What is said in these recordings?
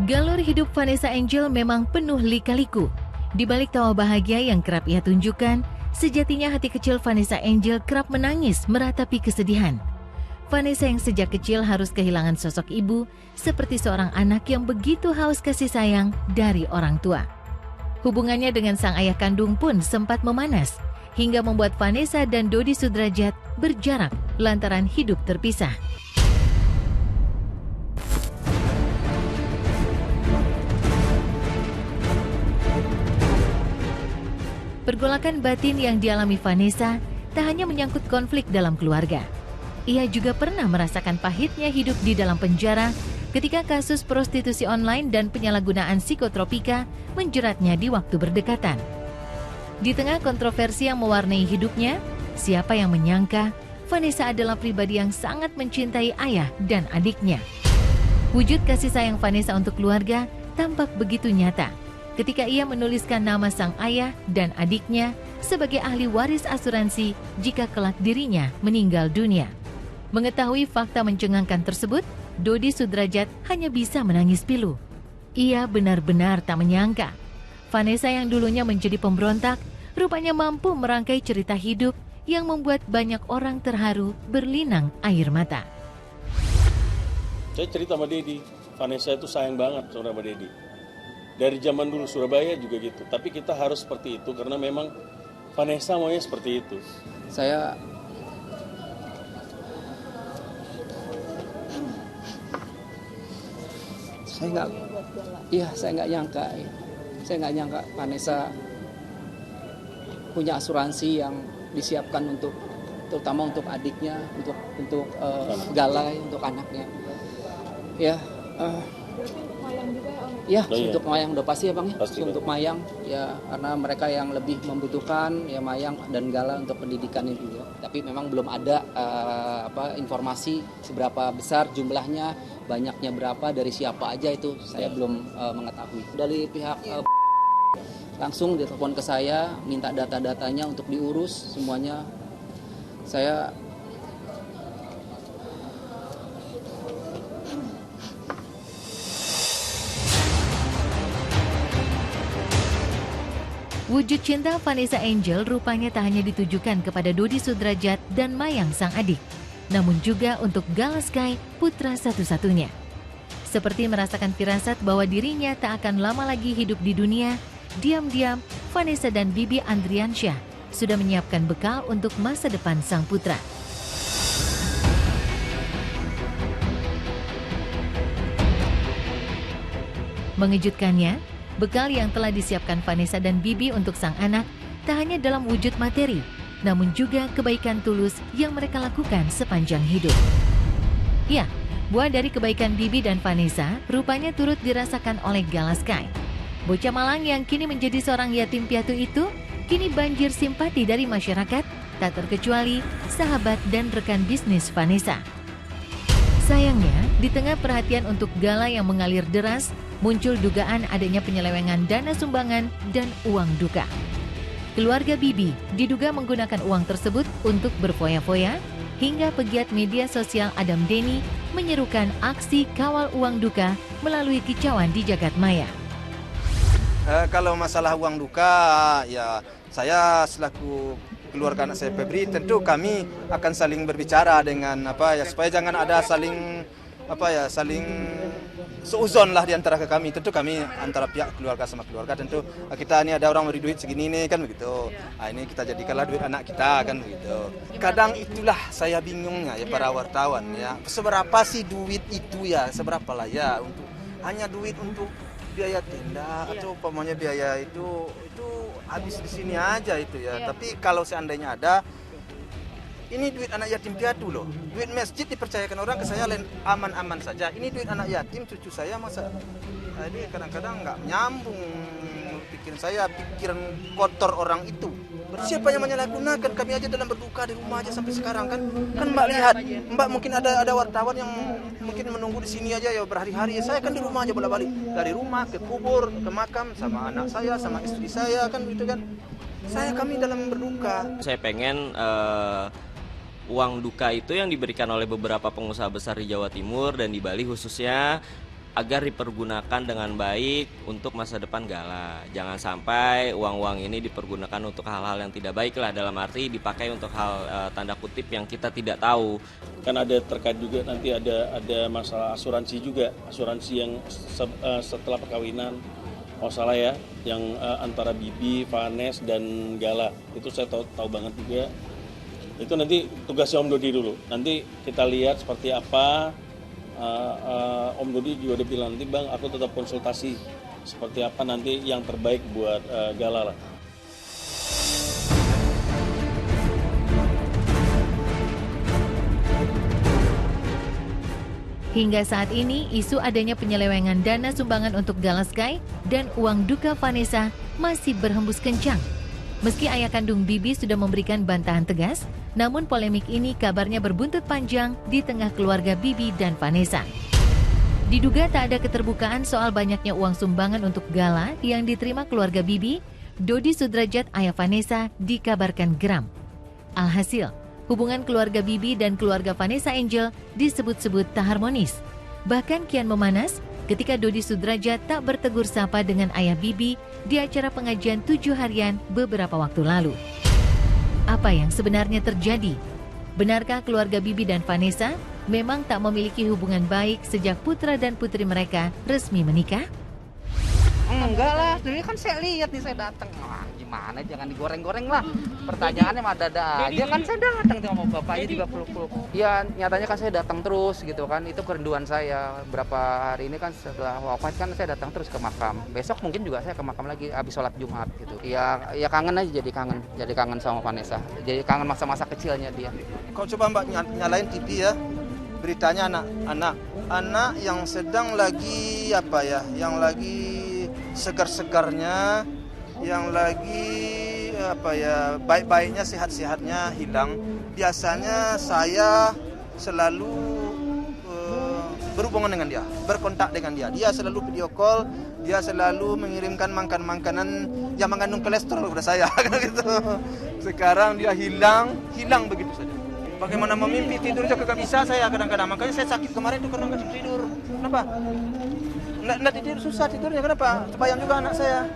Galur hidup Vanessa Angel memang penuh lika-liku. Di balik tawa bahagia yang kerap ia tunjukkan, sejatinya hati kecil Vanessa Angel kerap menangis meratapi kesedihan. Vanessa yang sejak kecil harus kehilangan sosok ibu, seperti seorang anak yang begitu haus kasih sayang dari orang tua. Hubungannya dengan sang ayah kandung pun sempat memanas, hingga membuat Vanessa dan Dodi Sudrajat berjarak lantaran hidup terpisah. Pergolakan batin yang dialami Vanessa tak hanya menyangkut konflik dalam keluarga. Ia juga pernah merasakan pahitnya hidup di dalam penjara ketika kasus prostitusi online dan penyalahgunaan psikotropika menjeratnya di waktu berdekatan. Di tengah kontroversi yang mewarnai hidupnya, siapa yang menyangka Vanessa adalah pribadi yang sangat mencintai ayah dan adiknya. Wujud kasih sayang Vanessa untuk keluarga tampak begitu nyata ketika ia menuliskan nama sang ayah dan adiknya sebagai ahli waris asuransi jika kelak dirinya meninggal dunia. Mengetahui fakta mencengangkan tersebut, Dodi Sudrajat hanya bisa menangis pilu. Ia benar-benar tak menyangka Vanessa yang dulunya menjadi pemberontak rupanya mampu merangkai cerita hidup yang membuat banyak orang terharu berlinang air mata. Saya cerita sama Dedi, Vanessa itu sayang banget sama Dedi. Dari zaman dulu Surabaya juga gitu, tapi kita harus seperti itu karena memang Vanessa maunya seperti itu. Saya nggak nyangka Vanessa punya asuransi yang disiapkan terutama untuk adiknya, untuk Galai, untuk anaknya. Untuk Mayang udah pasti ya Bang ya. Pasti, untuk Mayang ya, karena mereka yang lebih membutuhkan ya Mayang dan Gala untuk pendidikan itu ya. Tapi memang belum ada informasi seberapa besar jumlahnya, banyaknya berapa, dari siapa aja itu saya belum mengetahui. Dari pihak langsung ditelepon ke saya, minta data-datanya untuk diurus semuanya. Saya Wujud cinta Vanessa Angel rupanya tak hanya ditujukan kepada Dodi Sudrajat dan Mayang sang adik, namun juga untuk Gala Sky, putra satu-satunya. Seperti merasakan firasat bahwa dirinya tak akan lama lagi hidup di dunia, diam-diam Vanessa dan Bibi Andriansyah sudah menyiapkan bekal untuk masa depan sang putra. Mengejutkannya, bekal yang telah disiapkan Vanessa dan Bibi untuk sang anak tak hanya dalam wujud materi, namun juga kebaikan tulus yang mereka lakukan sepanjang hidup. Ya, buah dari kebaikan Bibi dan Vanessa rupanya turut dirasakan oleh Gala Sky. Bocah Malang yang kini menjadi seorang yatim piatu itu kini banjir simpati dari masyarakat, tak terkecuali sahabat dan rekan bisnis Vanessa. Sayangnya, di tengah perhatian untuk Gala yang mengalir deras, muncul dugaan adanya penyelewengan dana sumbangan dan uang duka. Keluarga Bibi diduga menggunakan uang tersebut untuk berfoya-foya, hingga pegiat media sosial Adam Denny menyerukan aksi kawal uang duka melalui kicauan di jagat maya. Kalau masalah uang duka, ya saya selaku keluarga anak saya Febri, tentu kami akan saling berbicara dengan supaya jangan ada saling seuzon lah di antara kami. Tentu kami antara pihak keluarga sama keluarga, tentu kita ini ada orang beri duit segini nih kan begitu. Ini kita jadikanlah duit anak kita kan begitu. Kadang itulah saya bingungnya ya para wartawan ya. Seberapa sih duit itu ya? Seberapa lah ya untuk hanya duit untuk biaya tenda atau umpamanya biaya itu habis di sini aja itu ya. Tapi kalau seandainya ada, ini duit anak yatim piatu loh. Duit masjid dipercayakan orang ke saya aman-aman saja. Ini duit anak yatim cucu saya masa. Ini kadang-kadang nggak nyambung pikiran kotor orang itu. Siapa yang menyalahgunakan? Kami aja dalam berduka di rumah aja sampai sekarang kan Mbak lihat, Mbak mungkin ada wartawan yang mungkin menunggu di sini aja ya berhari-hari. Saya kan di rumah aja bolak-balik dari rumah ke kubur ke makam sama anak saya sama istri saya kan gitu kan. Kami dalam berduka. Saya pengen uang duka itu yang diberikan oleh beberapa pengusaha besar di Jawa Timur dan di Bali khususnya agar dipergunakan dengan baik untuk masa depan Gala. Jangan sampai uang-uang ini dipergunakan untuk hal-hal yang tidak baik lah, dalam arti dipakai untuk hal tanda kutip yang kita tidak tahu. Kan ada terkait juga nanti ada masalah asuransi juga, asuransi yang setelah perkawinan, kalau salah ya, yang antara Bibi, Vanes dan Gala. Itu saya tahu banget juga. Itu nanti tugasnya Om Dodi dulu. Nanti kita lihat seperti apa. Om Dodi juga udah bilang, nanti Bang aku tetap konsultasi seperti apa nanti yang terbaik buat Gala lah. Hingga saat ini, isu adanya penyelewengan dana sumbangan untuk Gala Sky dan uang duka Vanessa masih berhembus kencang. Meski ayah kandung Bibi sudah memberikan bantahan tegas, namun polemik ini kabarnya berbuntut panjang di tengah keluarga Bibi dan Vanessa. Diduga tak ada keterbukaan soal banyaknya uang sumbangan untuk Gala yang diterima keluarga Bibi, Dodi Sudrajat ayah Vanessa dikabarkan geram. Alhasil, hubungan keluarga Bibi dan keluarga Vanessa Angel disebut-sebut tak harmonis. Bahkan kian memanas ketika Dodi Sudrajat tak bertegur sapa dengan ayah Bibi di acara pengajian 7 harian beberapa waktu lalu. Apa yang sebenarnya terjadi? Benarkah keluarga Bibi dan Vanessa memang tak memiliki hubungan baik sejak putra dan putri mereka resmi menikah? Enggak lah, dulu kan saya lihat nih, saya datang. Wah, gimana, jangan digoreng-goreng lah. Pertanyaannya mah ada aja kan, saya datang sama bapaknya juga peluk-peluk. Ya nyatanya kan saya datang terus gitu kan, itu kerinduan saya. Berapa hari ini kan setelah wafat kan saya datang terus ke makam. Besok mungkin juga saya ke makam lagi habis sholat Jumat gitu. Ya kangen aja, jadi kangen sama Vanessa. Jadi kangen masa-masa kecilnya dia. Kau coba Mbak nyalain TV ya, beritanya anak yang sedang lagi yang lagi segar-segarnya, yang lagi baik-baiknya, sehat-sehatnya hilang. Biasanya saya selalu berhubungan dengan dia, berkontak dengan dia. Dia selalu video call, dia selalu mengirimkan makanan yang mengandung kolesterol kepada saya gitu. Sekarang dia hilang begitu saja. Bagaimana memimpi, tidur juga gak bisa saya kadang-kadang. Makanya saya sakit kemarin itu karena nggak tidur. Kenapa? Nggak tidur, susah tidurnya. Kenapa? Terbayang juga anak saya.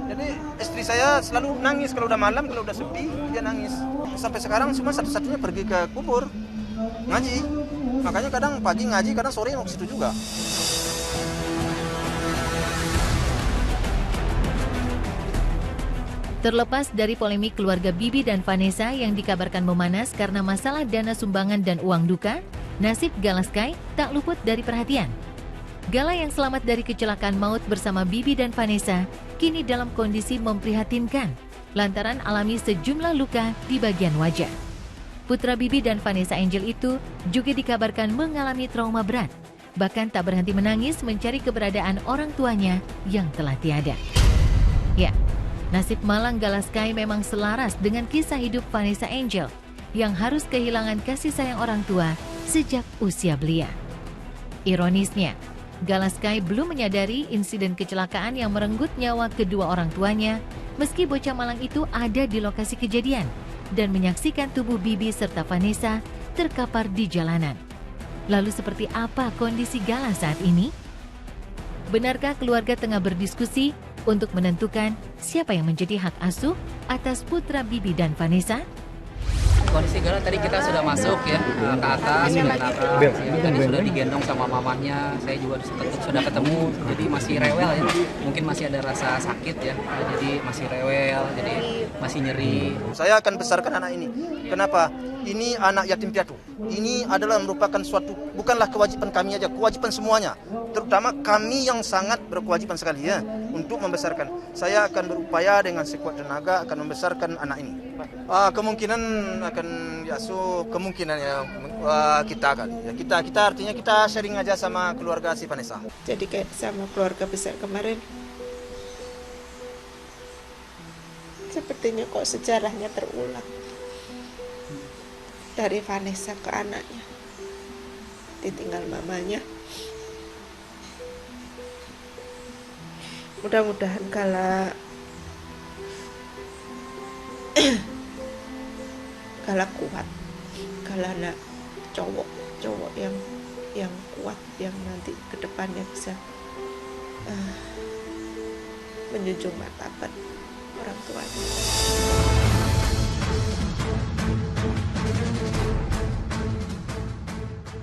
Jadi istri saya selalu nangis kalau udah malam, kalau udah sepi dia nangis. Sampai sekarang cuma satu-satunya pergi ke kubur ngaji. Makanya kadang pagi ngaji, kadang sore mau ke situ juga. Terlepas dari polemik keluarga Bibi dan Vanessa yang dikabarkan memanas karena masalah dana sumbangan dan uang duka, nasib Gala Sky tak luput dari perhatian. Gala yang selamat dari kecelakaan maut bersama Bibi dan Vanessa kini dalam kondisi memprihatinkan lantaran alami sejumlah luka di bagian wajah. Putra Bibi dan Vanessa Angel itu juga dikabarkan mengalami trauma berat, bahkan tak berhenti menangis mencari keberadaan orang tuanya yang telah tiada. Ya, nasib malang Gala Sky memang selaras dengan kisah hidup Vanessa Angel yang harus kehilangan kasih sayang orang tua sejak usia belia. Ironisnya, Gala Sky belum menyadari insiden kecelakaan yang merenggut nyawa kedua orang tuanya meski bocah malang itu ada di lokasi kejadian dan menyaksikan tubuh Bibi serta Vanessa terkapar di jalanan. Lalu seperti apa kondisi Gala saat ini? Benarkah keluarga tengah berdiskusi untuk menentukan siapa yang menjadi hak asuh atas putra Bibi dan Vanessa? Kondisi Gala tadi kita sudah masuk ya ke atas, tadi sudah digendong sama mamahnya. Saya juga sudah ketemu, jadi masih rewel ya. Mungkin masih ada rasa sakit ya, jadi masih rewel, jadi masih nyeri. Saya akan besarkan anak ini. Kenapa? Ini anak yatim piatu. Ini adalah merupakan suatu, bukanlah kewajiban kami aja, kewajiban semuanya. Terutama kami yang sangat berkewajiban sekali ya untuk membesarkan. Saya akan berupaya dengan sekuat tenaga akan membesarkan anak ini. Kemungkinan akan diasuh, kemungkinan ya kita kali. Ya, kita artinya kita sharing aja sama keluarga si Vanessa. Jadi kayak sama keluarga besar kemarin. Sepertinya kok sejarahnya terulang. Dari Vanessa ke anaknya. Ditinggal mamanya. Mudah-mudahan Gala kuat. Gala anak cowok yang yang kuat, yang nanti ke depannya bisa menjunjung martabat orang tuanya.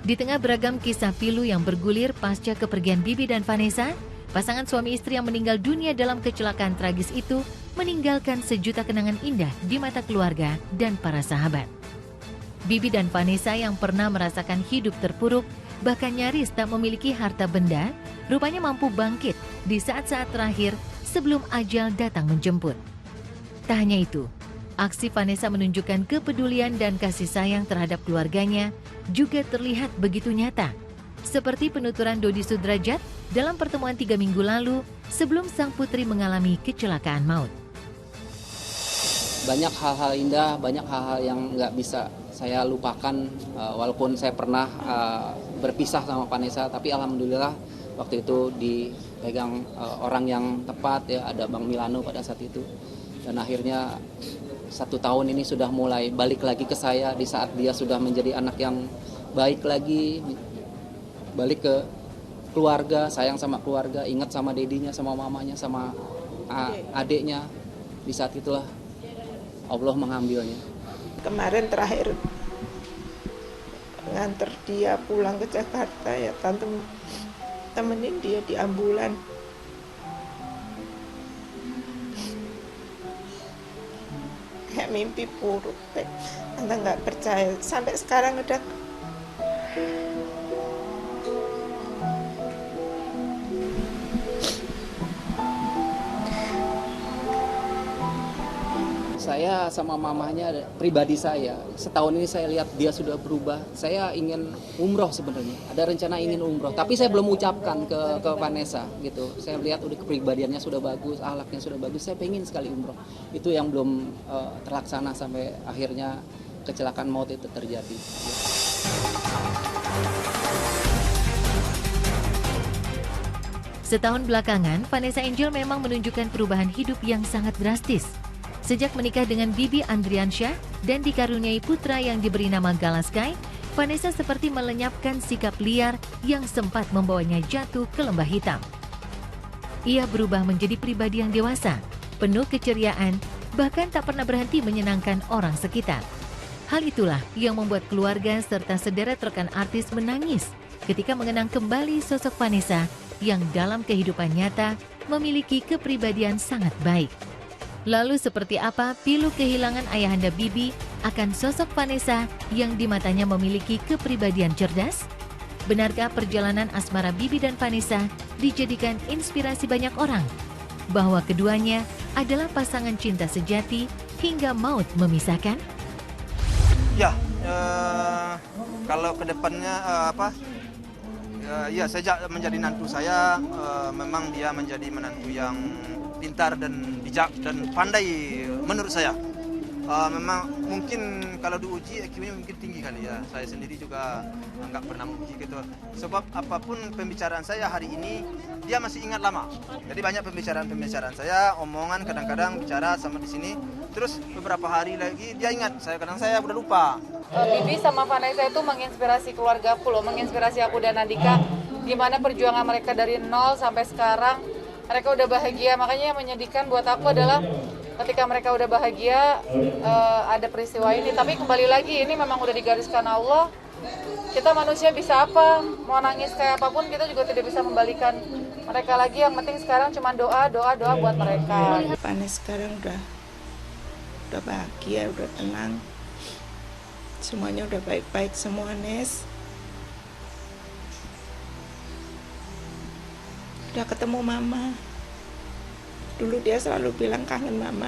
Di tengah beragam kisah pilu yang bergulir pasca kepergian Bibi dan Vanessa, pasangan suami istri yang meninggal dunia dalam kecelakaan tragis itu meninggalkan sejuta kenangan indah di mata keluarga dan para sahabat. Bibi dan Vanessa yang pernah merasakan hidup terpuruk, bahkan nyaris tak memiliki harta benda, rupanya mampu bangkit di saat-saat terakhir sebelum ajal datang menjemput. Tak hanya itu, aksi Vanessa menunjukkan kepedulian dan kasih sayang terhadap keluarganya juga terlihat begitu nyata. Seperti penuturan Dodi Sudrajat dalam pertemuan 3 minggu lalu sebelum sang putri mengalami kecelakaan maut. Banyak hal-hal indah, banyak hal-hal yang nggak bisa saya lupakan, walaupun saya pernah berpisah sama Vanessa, tapi alhamdulillah waktu itu dipegang orang yang tepat, ya, ada Bang Milano pada saat itu. Dan akhirnya 1 tahun ini sudah mulai balik lagi ke saya di saat dia sudah menjadi anak yang baik lagi, balik ke keluarga, sayang sama keluarga, ingat sama dedinya, sama mamanya, sama adiknya. Di saat itulah Allah mengambilnya. Kemarin terakhir nganter dia pulang ke Jakarta, ya tante temenin dia di ambulan. Kayak mimpi buruk, tante nggak percaya. Sampai sekarang udah Saya sama mamahnya, pribadi saya, setahun ini saya lihat dia sudah berubah. Saya ingin umroh sebenarnya, ada rencana ingin umroh, tapi saya belum ucapkan ke Vanessa gitu. Saya lihat udah kepribadiannya sudah bagus, akhlaknya sudah bagus, saya pengen sekali umroh. Itu yang belum terlaksana sampai akhirnya kecelakaan maut itu terjadi. Setahun belakangan, Vanessa Angel memang menunjukkan perubahan hidup yang sangat drastis. Sejak menikah dengan Bibi Andriansyah dan dikaruniai putra yang diberi nama Galaskai, Vanessa seperti melenyapkan sikap liar yang sempat membawanya jatuh ke lembah hitam. Ia berubah menjadi pribadi yang dewasa, penuh keceriaan, bahkan tak pernah berhenti menyenangkan orang sekitar. Hal itulah yang membuat keluarga serta sederet rekan artis menangis ketika mengenang kembali sosok Vanessa yang dalam kehidupan nyata memiliki kepribadian sangat baik. Lalu seperti apa pilu kehilangan ayahanda Bibi akan sosok Vanessa yang di matanya memiliki kepribadian cerdas? Benarkah perjalanan asmara Bibi dan Vanessa dijadikan inspirasi banyak orang? Bahwa keduanya adalah pasangan cinta sejati hingga maut memisahkan? Ya, kalau kedepannya ya sejak menjadi nantu saya, memang dia menjadi menantu yang pintar dan bijak dan pandai menurut saya. Memang mungkin kalau diuji IQ-nya mungkin tinggi kali ya. Saya sendiri juga nggak pernah uji gitu. Sebab apapun pembicaraan saya hari ini dia masih ingat lama. Jadi banyak pembicaraan saya, omongan kadang-kadang bicara sama di sini. Terus beberapa hari lagi dia ingat. Kadang saya udah lupa. Bibi sama Vanessa itu menginspirasi keluarga aku loh, menginspirasi aku dan Andika. Gimana perjuangan mereka dari nol sampai sekarang. Mereka udah bahagia, makanya yang menyedihkan buat aku adalah ketika mereka udah bahagia ada peristiwa ini. Tapi kembali lagi, ini memang udah digariskan Allah. Kita manusia bisa apa, mau nangis kayak apapun kita juga tidak bisa membalikan mereka lagi. Yang penting sekarang cuma doa buat mereka. Vanessa sekarang udah bahagia, udah tenang. Semuanya udah baik-baik semua, Nes. Udah ketemu mama. Dulu dia selalu bilang kangen mama.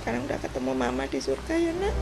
Sekarang udah ketemu mama di surga ya, Nak.